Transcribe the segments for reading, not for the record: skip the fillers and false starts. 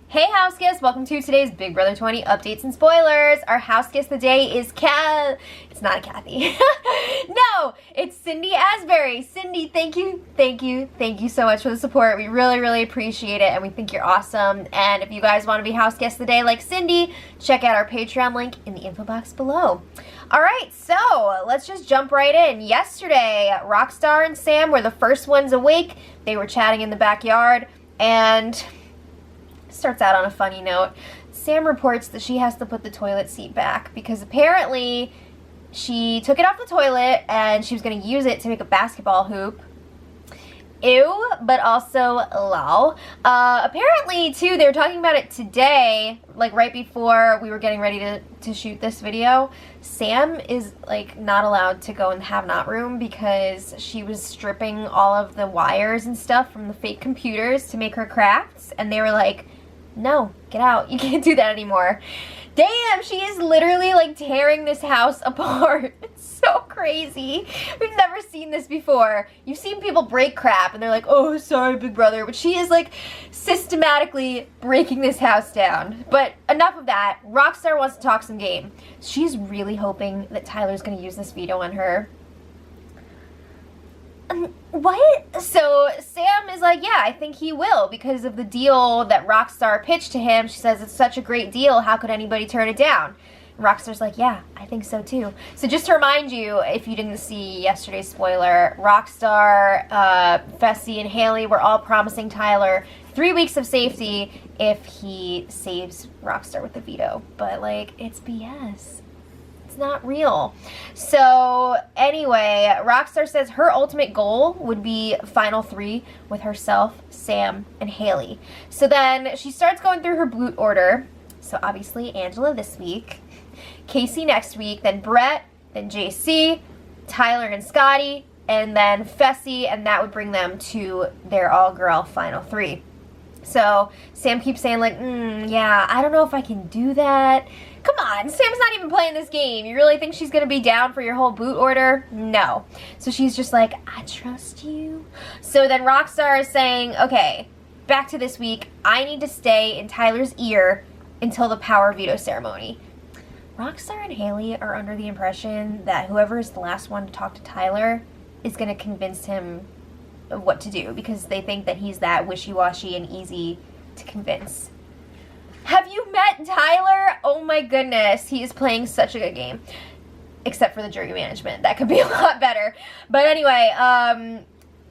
Hey house guests, welcome to today's Big Brother 20 updates and spoilers. Our house guest today is it's not Kathy. No, it's Cindy Asbury. Cindy, thank you so much for the support. We really appreciate it and we think you're awesome. And if you guys want to be house guests today like Cindy, check out our Patreon link in the info box below. Alright, so let's just jump right in. Yesterday, Rockstar and Sam were the first ones awake. They were chatting in the backyard and starts out on a funny note. Sam reports that she has to put the toilet seat back because apparently she took it off the toilet and she was going to use it to make a basketball hoop. Ew, but also lol. Apparently, too, they were talking about it today, like right before we were getting ready to shoot this video. Sam is like not allowed to go in the have-not room because she was stripping all of the wires and stuff from the fake computers to make her crafts, and they were like, no, get out. You can't do that anymore. Damn, she is literally like tearing this house apart. It's so crazy. We've never seen this before. You've seen people break crap and they're like, oh, sorry, big brother. But she is like systematically breaking this house down. But enough of that. Rockstar wants to talk some game. She's really hoping that Tyler's going to use this veto on her. What? So Sam is like, yeah, I think he will because of the deal that Rockstar pitched to him. She says it's such a great deal. How could anybody turn it down? And Rockstar's like, yeah, I think so too. So just to remind you, if you didn't see yesterday's spoiler, Rockstar, Fessy, and Haley were all promising Tyler 3 weeks of safety if he saves Rockstar with the veto. But like, it's BS. It's not real. So anyway, Rockstar says her ultimate goal would be final 3 with herself, Sam, and Haley. So then she starts going through her boot order. So obviously Angela this week, Casey next week, then Brett, then JC, Tyler and Scotty, and then Fessy, and that would bring them to their all-girl final 3. So Sam keeps saying like, yeah, I don't know if I can do that. Come on, Sam's not even playing this game. You really think she's going to be down for your whole boot order? No. So she's just like, I trust you. So then Rockstar is saying, okay, back to this week. I need to stay in Tyler's ear until the power veto ceremony. Rockstar and Haley are under the impression that whoever is the last one to talk to Tyler is going to convince him of what to do because they think that he's that wishy-washy and easy to convince. Have you met Tyler? Oh my goodness, he is playing such a good game. Except for the jury management. That could be a lot better. But anyway,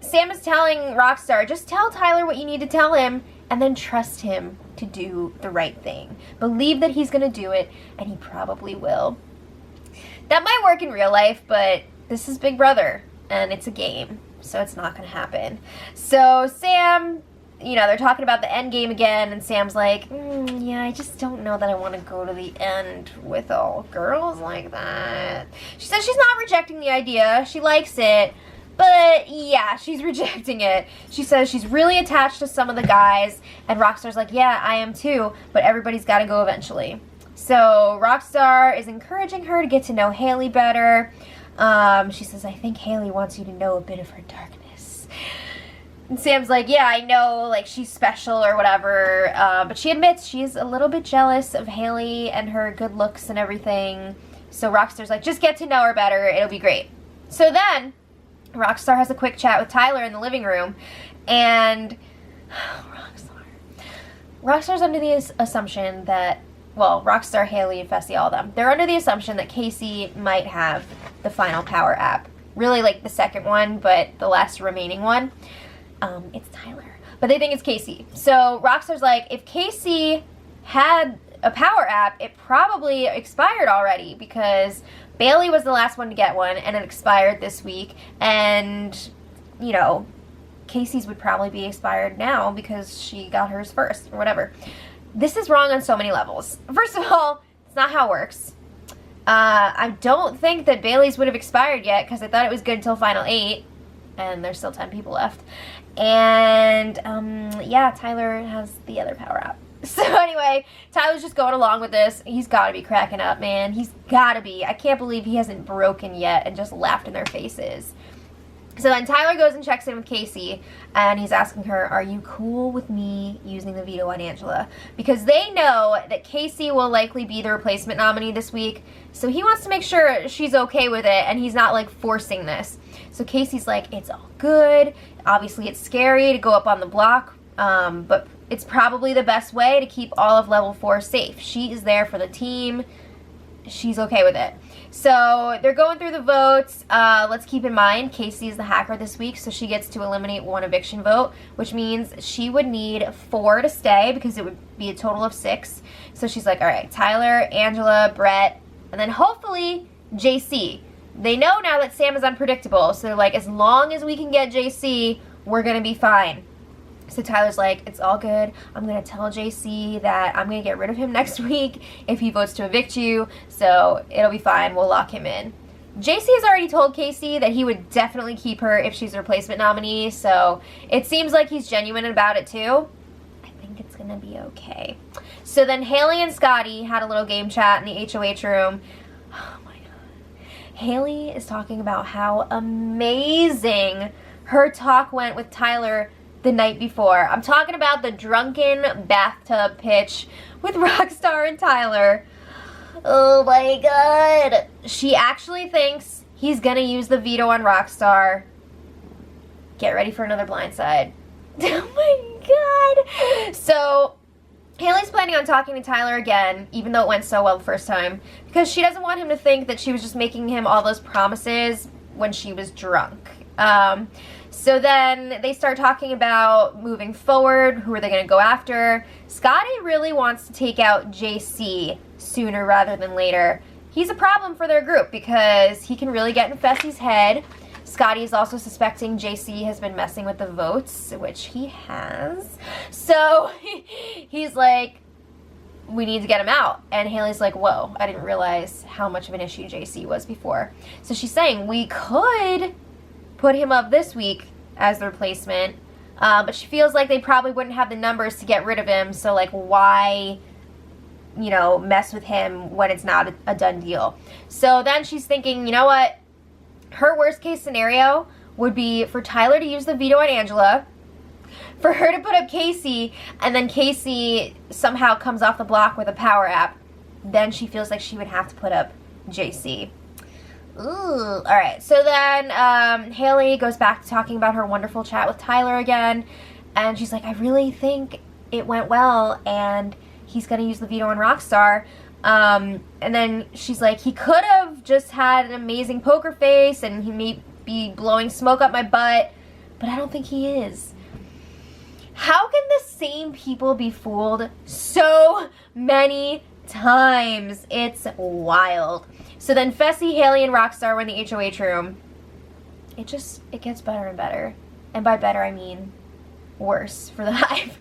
Sam is telling Rockstar, just tell Tyler what you need to tell him and then trust him to do the right thing. Believe that he's going to do it, and he probably will. That might work in real life, but this is Big Brother, and it's a game, so it's not going to happen. So Sam, you know, they're talking about the end game again, and Sam's like, yeah, I just don't know that I want to go to the end with all girls like that. She says she's not rejecting the idea. She likes it. But yeah, she's rejecting it. She says she's really attached to some of the guys, and Rockstar's like, yeah, I am too, but everybody's got to go eventually. So Rockstar is encouraging her to get to know Haley better. She says, I think Haley wants you to know a bit of her darkness. And Sam's like, yeah, I know, like, she's special or whatever, but she admits she's a little bit jealous of Haley and her good looks and everything. So Rockstar's like, just get to know her better, it'll be great. So then Rockstar has a quick chat with Tyler in the living room, and Rockstar's under the assumption that, well, Rockstar, Haley, and Fessy, all of them, they're under the assumption that Casey might have the final power app. Really, like, the second one, but the last remaining one. It's Tyler. But they think it's Casey. So Rockstar's like, if Casey had a power app, it probably expired already because Bailey was the last one to get one, and it expired this week, and, you know, Casey's would probably be expired now because she got hers first, or whatever. This is wrong on so many levels. First of all, it's not how it works. I don't think that Bailey's would have expired yet, because I thought it was good until Final 8, and there's still 10 people left. And, yeah, Tyler has the other power app. So anyway, Tyler's just going along with this. He's got to be cracking up, man. He's got to be. I can't believe he hasn't broken yet and just laughed in their faces. So then Tyler goes and checks in with Casey, and he's asking her, are you cool with me using the veto on Angela? Because they know that Casey will likely be the replacement nominee this week, so he wants to make sure she's okay with it, and he's not, like, forcing this. So Casey's like, it's all good. Obviously, it's scary to go up on the block, but it's probably the best way to keep all of level 4 safe. She is there for the team. She's okay with it. So they're going through the votes. Let's keep in mind, Casey is the hacker this week, so she gets to eliminate 1 eviction vote, which means she would need 4 to stay because it would be a total of 6. So she's like, all right, Tyler, Angela, Brett, and then hopefully JC. They know now that Sam is unpredictable, so they're like, as long as we can get JC, we're going to be fine. So Tyler's like, it's all good. I'm going to tell JC that I'm going to get rid of him next week if he votes to evict you. So it'll be fine. We'll lock him in. JC has already told Casey that he would definitely keep her if she's a replacement nominee. So it seems like he's genuine about it too. I think it's going to be okay. So then Haley and Scotty had a little game chat in the HOH room. Oh my God. Haley is talking about how amazing her talk went with Tyler the night before. I'm talking about the drunken bathtub pitch with Rockstar and Tyler. Oh my God. She actually thinks he's gonna use the veto on Rockstar. Get ready for another blindside. Oh my God. So Haley's planning on talking to Tyler again, even though it went so well the first time, because she doesn't want him to think that she was just making him all those promises when she was drunk. So then they start talking about moving forward, who are they going to go after. Scotty really wants to take out JC sooner rather than later. He's a problem for their group because he can really get in Fessy's head. Scotty is also suspecting JC has been messing with the votes, which he has. So he's like, we need to get him out. And Haley's like, whoa, I didn't realize how much of an issue JC was before. So she's saying we could put him up this week as the replacement, but she feels like they probably wouldn't have the numbers to get rid of him, so like why, you know, mess with him when it's not a done deal. So then she's thinking, you know what, her worst case scenario would be for Tyler to use the veto on Angela, for her to put up Casey, and then Casey somehow comes off the block with a power app. Then she feels like she would have to put up JC. Ooh, alright, so then Haley goes back to talking about her wonderful chat with Tyler again, and she's like, I really think it went well, and he's going to use the veto on Rockstar. And then she's like, he could have just had an amazing poker face, and he may be blowing smoke up my butt, but I don't think he is. How can the same people be fooled so many times? It's wild. So then Fessy, Haley, and Rockstar were in the HOH room. It gets better and better. And by better, I mean worse for the Hive.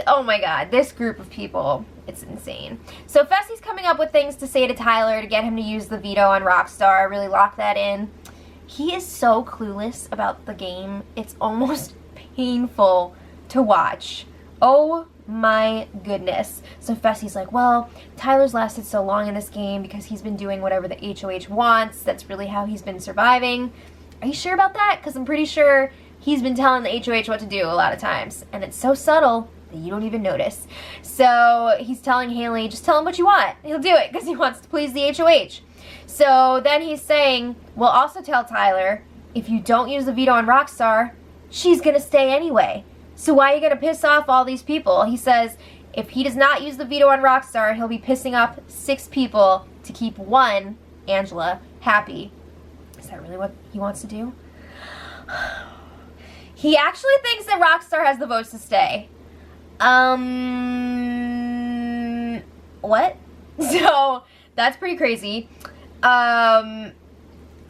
Oh my God, this group of people, it's insane. So Fessy's coming up with things to say to Tyler to get him to use the veto on Rockstar, really lock that in. He is so clueless about the game. It's almost painful to watch. Oh my goodness. So Fessy's like, well, Tyler's lasted so long in this game because he's been doing whatever the HOH wants. That's really how he's been surviving. Are you sure about that? Because I'm pretty sure he's been telling the HOH what to do a lot of times. And it's so subtle that you don't even notice. So he's telling Haley, just tell him what you want. He'll do it because he wants to please the HOH. So then he's saying, well, also tell Tyler, if you don't use the veto on Rockstar, she's going to stay anyway. So why are you going to piss off all these people? He says if he does not use the veto on Rockstar, he'll be pissing off 6 people to keep 1, Angela, happy. Is that really what he wants to do? He actually thinks that Rockstar has the votes to stay. What? So that's pretty crazy. So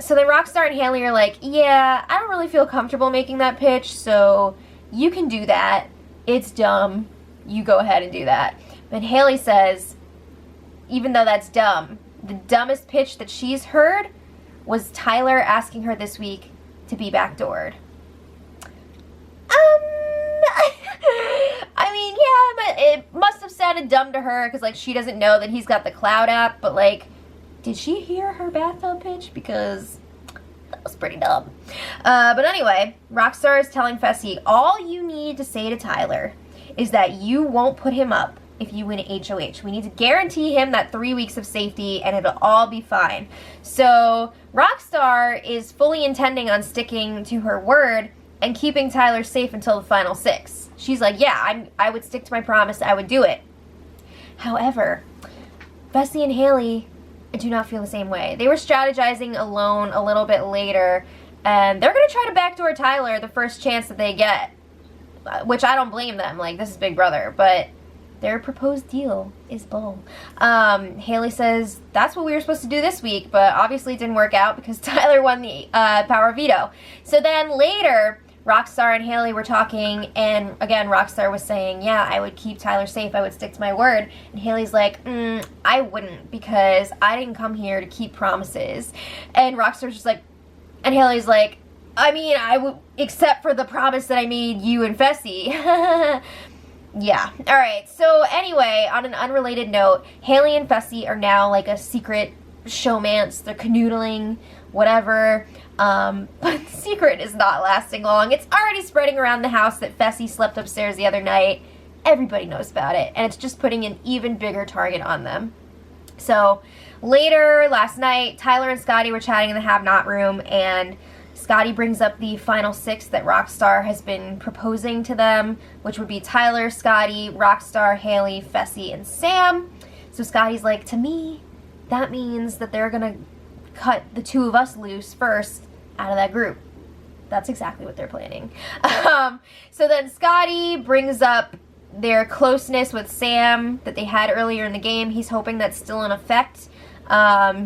then Rockstar and Haley are like, yeah, I don't really feel comfortable making that pitch, so you can do that. It's dumb. You go ahead and do that. But Haley says, even though that's dumb, the dumbest pitch that she's heard was Tyler asking her this week to be backdoored. I mean, yeah, but it must have sounded dumb to her because, like, she doesn't know that he's got the Cloud app, but, like, did she hear her bathtub pitch? Because that was looks pretty dumb. But anyway, Rockstar is telling Fessy, all you need to say to Tyler is that you won't put him up if you win HOH. We need to guarantee him that 3 weeks of safety and it'll all be fine. So Rockstar is fully intending on sticking to her word and keeping Tyler safe until the final 6. She's like, yeah, I would stick to my promise. I would do it. However, Fessy and Haley do not feel the same way. They were strategizing alone a little bit later, and they're going to try to backdoor Tyler the first chance that they get, which I don't blame them. Like, this is Big Brother, but their proposed deal is bull. Haley says that's what we were supposed to do this week, but obviously it didn't work out because Tyler won the power veto. So then later, Rockstar and Haley were talking, and again, Rockstar was saying, yeah, I would keep Tyler safe, I would stick to my word. And Haley's like, I wouldn't, because I didn't come here to keep promises. And Rockstar's just like, and Haley's like, I mean, I would, except for the promise that I made you and Fessy. Yeah. Alright, so anyway, on an unrelated note, Haley and Fessy are now like a secret showmance. They're canoodling, whatever. But the secret is not lasting long. It's already spreading around the house that Fessy slept upstairs the other night. Everybody knows about it, and it's just putting an even bigger target on them. So, later, last night, Tyler and Scotty were chatting in the have-not room, and Scotty brings up the final 6 that Rockstar has been proposing to them, which would be Tyler, Scotty, Rockstar, Haley, Fessy, and Sam. So Scotty's like, to me, that means that they're gonna cut the 2 of us loose first out of that group. That's exactly what they're planning. So then Scotty brings up their closeness with Sam that they had earlier in the game. He's hoping that's still in effect.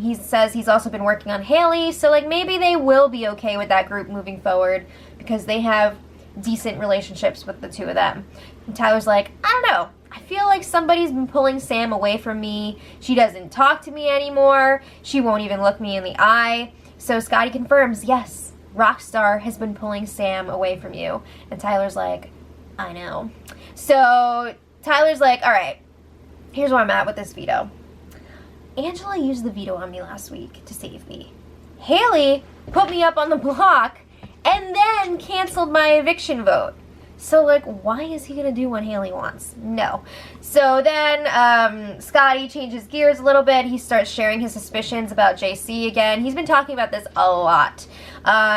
He says he's also been working on Haley, so like maybe they will be okay with that group moving forward because they have decent relationships with the 2 of them. And Tyler's like, I don't know. I feel like somebody's been pulling Sam away from me. She doesn't talk to me anymore. She won't even look me in the eye. So Scotty confirms, yes, Rockstar has been pulling Sam away from you. And Tyler's like, I know. So Tyler's like, all right, here's where I'm at with this veto. Angela used the veto on me last week to save me. Haley put me up on the block and then canceled my eviction vote. So, like, why is he going to do what Haley wants? No. So then Scotty changes gears a little bit. He starts sharing his suspicions about JC again. He's been talking about this a lot.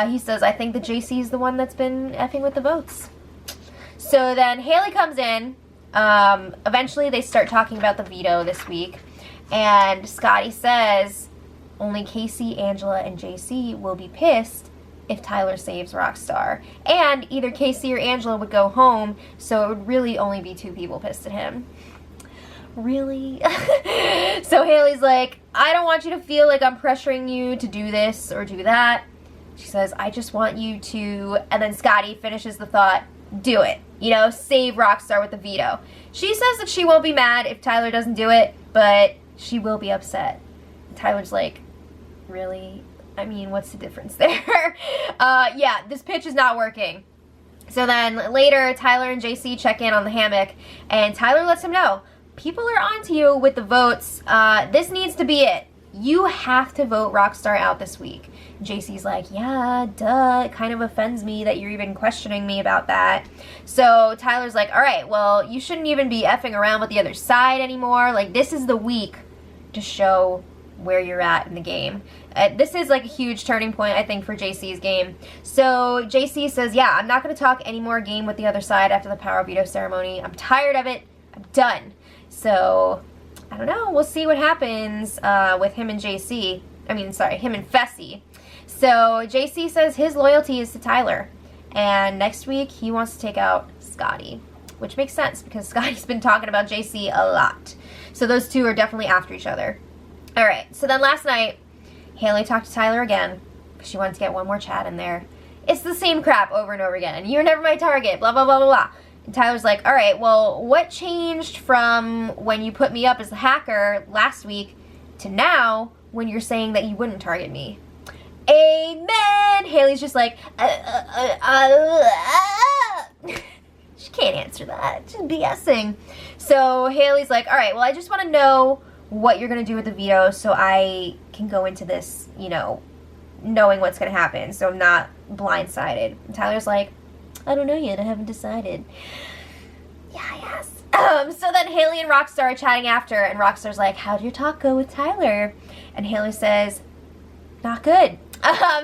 He says, I think that JC is the one that's been effing with the votes. So then Haley comes in. Eventually they start talking about the veto this week. And Scotty says only Casey, Angela, and JC will be pissed if Tyler saves Rockstar. And either Casey or Angela would go home, so it would really only be 2 people pissed at him. Really? So Haley's like, I don't want you to feel like I'm pressuring you to do this or do that. She says, I just want you to... And then Scotty finishes the thought, do it. You know, save Rockstar with the veto. She says that she won't be mad if Tyler doesn't do it, but she will be upset. Tyler's like, really? I mean, what's the difference there? Yeah, this pitch is not working. So then later, Tyler and JC check in on the hammock, and Tyler lets him know, people are onto you with the votes. This needs to be it. You have to vote Rockstar out this week. JC's like, yeah, duh. It kind of offends me that you're even questioning me about that. So Tyler's like, all right, well, you shouldn't even be effing around with the other side anymore. Like, this is the week to show where you're at in the game. This is like a huge turning point, I think, for JC's game. So JC says, yeah, I'm not going to talk any more game with the other side after the power veto ceremony. I'm tired of it. I'm done. So, I don't know. We'll see what happens with him and JC. I mean, sorry, him and Fessy. So JC says his loyalty is to Tyler. And next week, he wants to take out Scotty. Which makes sense, because Scotty's been talking about JC a lot. So those 2 are definitely after each other. Alright, so then last night, Haley talked to Tyler again, because she wanted to get one more chat in there. It's the same crap over and over again. You're never my target, blah, blah, blah, blah, blah. And Tyler's like, alright, well, what changed from when you put me up as the hacker last week to now when you're saying that you wouldn't target me? Amen! Haley's just like, she can't answer that. She's BSing. So Haley's like, alright, well, I just want to know what you're going to do with the veto so I can go into this, you know, knowing what's going to happen, so I'm not blindsided. And Tyler's like, I don't know yet, I haven't decided. Yeah, yes. So then Haley and Rockstar are chatting after, and Rockstar's like, how'd your talk go with Tyler? And Haley says, not good.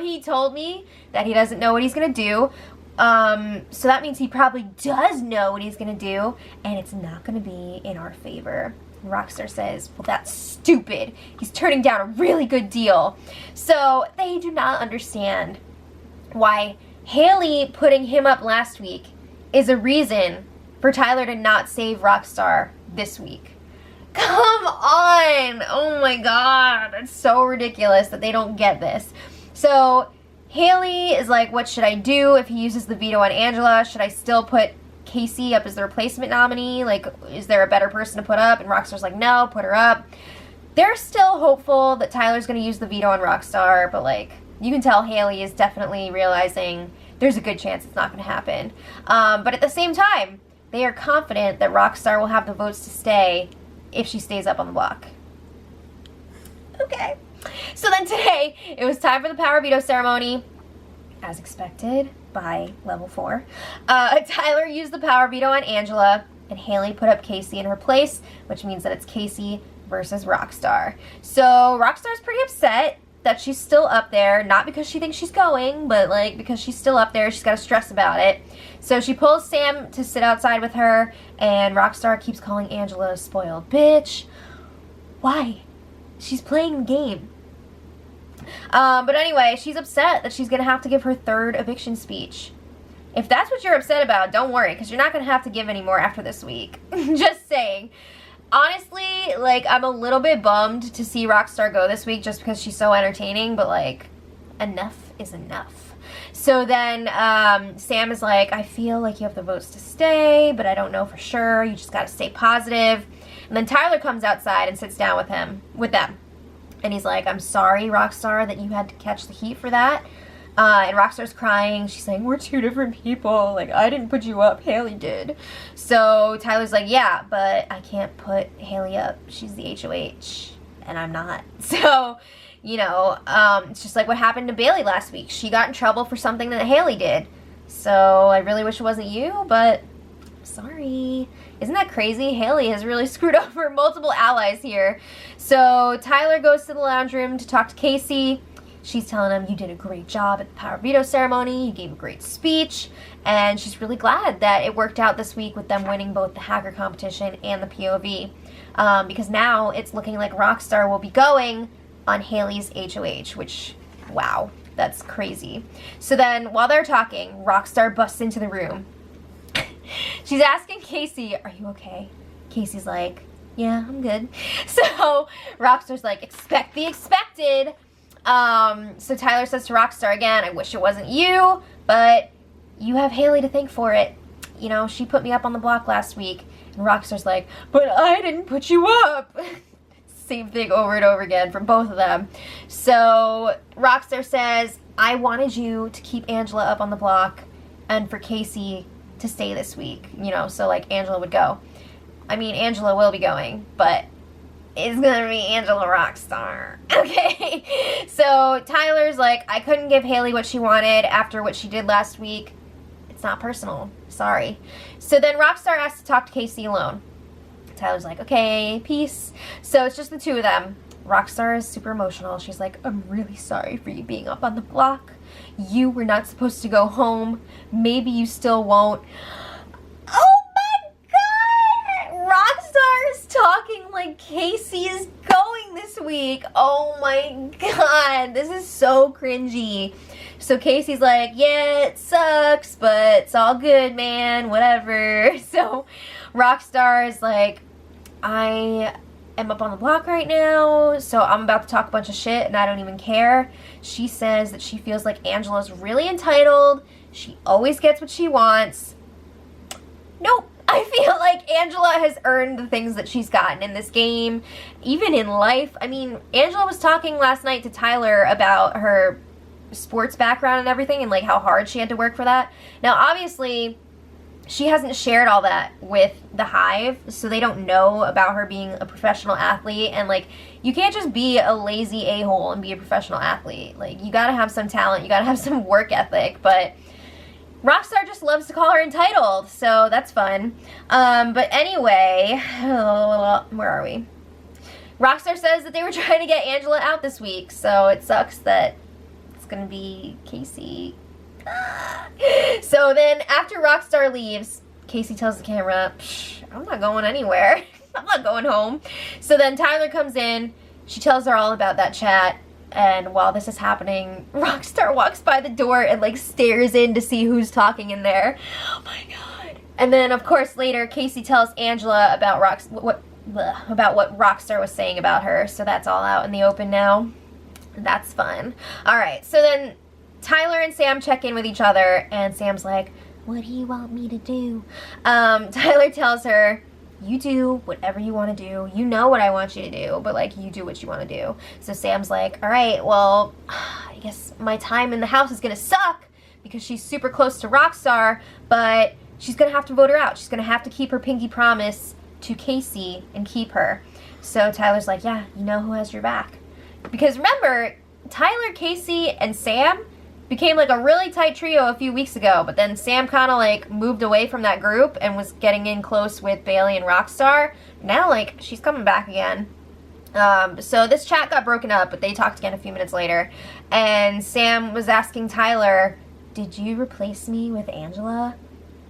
He told me that he doesn't know what he's going to do. So that means he probably does know what he's going to do, and it's not going to be in our favor. And Rockstar says, well, that's stupid. He's turning down a really good deal. So they do not understand why Haley putting him up last week is a reason for Tyler to not save Rockstar this week. Come on! Oh my god, it's so ridiculous that they don't get this. So Haley is like, what should I do if he uses the veto on Angela? Should I still put Casey up as the replacement nominee? Like, is there a better person to put up? And Rockstar's like, no, put her up. They're still hopeful that Tyler's going to use the veto on Rockstar, but like, you can tell Haley is definitely realizing there's a good chance it's not going to happen. But at the same time, they are confident that Rockstar will have the votes to stay if she stays up on the block. Okay. So then today, it was time for the power veto ceremony, as expected by level 4. Tyler used the power veto on Angela, and Haley put up Casey in her place, which means that it's Casey versus Rockstar. So Rockstar's pretty upset that she's still up there, not because she thinks she's going, but like because she's still up there. She's got to stress about it. So she pulls Sam to sit outside with her, and Rockstar keeps calling Angela a spoiled bitch. Why? She's playing the game. But anyway, she's upset that she's going to have to give her 3rd eviction speech. If that's what you're upset about, don't worry, because you're not going to have to give any more after this week. Just saying. Honestly, like, I'm a little bit bummed to see Rockstar go this week just because she's so entertaining, but, like, enough is enough. So then Sam is like, I feel like you have the votes to stay, but I don't know for sure. You just got to stay positive. And then Tyler comes outside and sits down with them. And he's like, I'm sorry, Rockstar, that you had to catch the heat for that. And Rockstar's crying. She's saying, we're 2 different people. Like, I didn't put you up. Haley did. So Tyler's like, yeah, but I can't put Haley up. She's the HOH, and I'm not. So, you know, it's just like what happened to Bailey last week. She got in trouble for something that Haley did. So I really wish it wasn't you, but sorry. Isn't that crazy? Haley has really screwed over multiple allies here. So Tyler goes to the lounge room to talk to Casey. She's telling him, you did a great job at the power veto ceremony. You gave a great speech. And she's really glad that it worked out this week with them winning both the hacker competition and the POV. Because now it's looking like Rockstar will be going on Haley's HOH, which, wow, that's crazy. So then while they're talking, Rockstar busts into the room. She's asking Casey, are you okay? Casey's like, yeah, I'm good. So Rockstar's like, expect the expected. So Tyler says to Rockstar again, I wish it wasn't you, but you have Haley to thank for it. You know, she put me up on the block last week. And Rockstar's like, but I didn't put you up. Same thing over and over again from both of them. So Rockstar says, I wanted you to keep Angela up on the block and for Casey to stay this week, you know, so like Angela would go. I mean, Angela will be going, but it's gonna be Angela Rockstar. Okay. So Tyler's like, I couldn't give Haley what she wanted after what she did last week. It's not personal. Sorry. So then Rockstar asks to talk to Casey alone. Tyler's like, okay, peace. So it's just the 2 of them. Rockstar is super emotional. She's like, I'm really sorry for you being up on the block. You were not supposed to go home. Maybe you still won't. Oh my god! Rockstar is talking like Casey is going this week. Oh my god. This is so cringy. So Casey's like, yeah, it sucks, but it's all good, man. Whatever. So Rockstar is like, I am up on the block right now, so I'm about to talk a bunch of shit and I don't even care. She says that she feels like Angela's really entitled. She always gets what she wants. Nope. I feel like Angela has earned the things that she's gotten in this game, even in life. I mean, Angela was talking last night to Tyler about her sports background and everything and like how hard she had to work for that. Now, obviously, she hasn't shared all that with the Hive, so they don't know about her being a professional athlete. And like, you can't just be a lazy a-hole and be a professional athlete. Like, you gotta have some talent, you gotta have some work ethic. But Rockstar just loves to call her entitled, so that's fun. But anyway, where are we? Rockstar says that they were trying to get Angela out this week, so it sucks that it's gonna be Casey. So then after Rockstar leaves, Casey tells the camera, I'm not going anywhere. I'm not going home. So then Tyler comes in. She tells her all about that chat. And while this is happening, Rockstar walks by the door and like stares in to see who's talking in there. Oh my god. And then of course later Casey tells Angela about what Rockstar was saying about her. So that's all out in the open now. That's fun. Alright, so then Tyler and Sam check in with each other, and Sam's like, what do you want me to do? Tyler tells her, you do whatever you want to do. You know what I want you to do, but like, you do what you want to do. So Sam's like, all right, well, I guess my time in the house is going to suck because she's super close to Rockstar, but she's going to have to vote her out. She's going to have to keep her pinky promise to Casey and keep her. So Tyler's like, yeah, you know who has your back. Because remember, Tyler, Casey, and Sam became like a really tight trio a few weeks ago, but then Sam kind of like moved away from that group and was getting in close with Bailey and Rockstar. Now like she's coming back again. So this chat got broken up, but they talked again a few minutes later, and Sam was asking Tyler, did you replace me with Angela?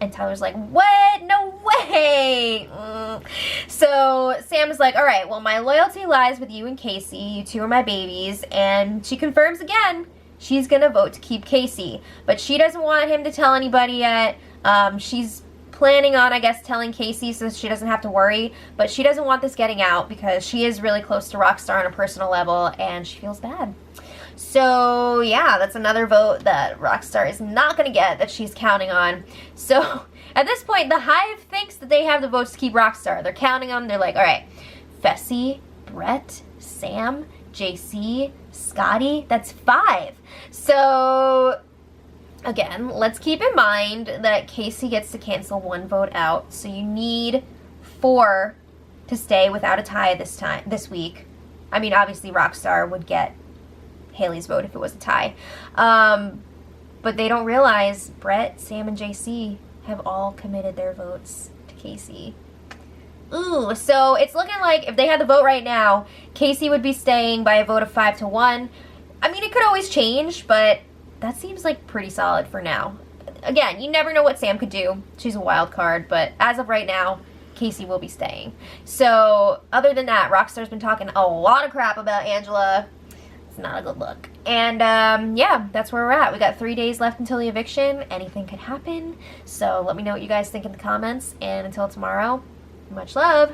And Tyler's like, what? No way! So Sam is like, all right, well, my loyalty lies with you and Casey. You two are my babies. And she confirms again, she's going to vote to keep Casey. But she doesn't want him to tell anybody yet. She's planning on, I guess, telling Casey so she doesn't have to worry. But she doesn't want this getting out because she is really close to Rockstar on a personal level, and she feels bad. So, yeah, that's another vote that Rockstar is not going to get that she's counting on. So, at this point, the Hive thinks that they have the votes to keep Rockstar. They're counting them. They're like, all right, Fessy, Brett, Sam, JC, Scotty, that's 5. So, again, let's keep in mind that Casey gets to cancel 1 vote out. So, you need 4 to stay without a tie this week. I mean, obviously, Rockstar would get Haley's vote if it was a tie. But they don't realize Brett, Sam, and JC have all committed their votes to Casey. Ooh, so it's looking like if they had the vote right now, Casey would be staying by a vote of 5-1. I mean, it could always change, but that seems like pretty solid for now. Again, you never know what Sam could do. She's a wild card, but as of right now, Casey will be staying. So, other than that, Rockstar's been talking a lot of crap about Angela. Not a good look. And yeah, that's where we're at. We got 3 days left until the eviction. Anything could happen. So let me know what you guys think in the comments. And until tomorrow, much love.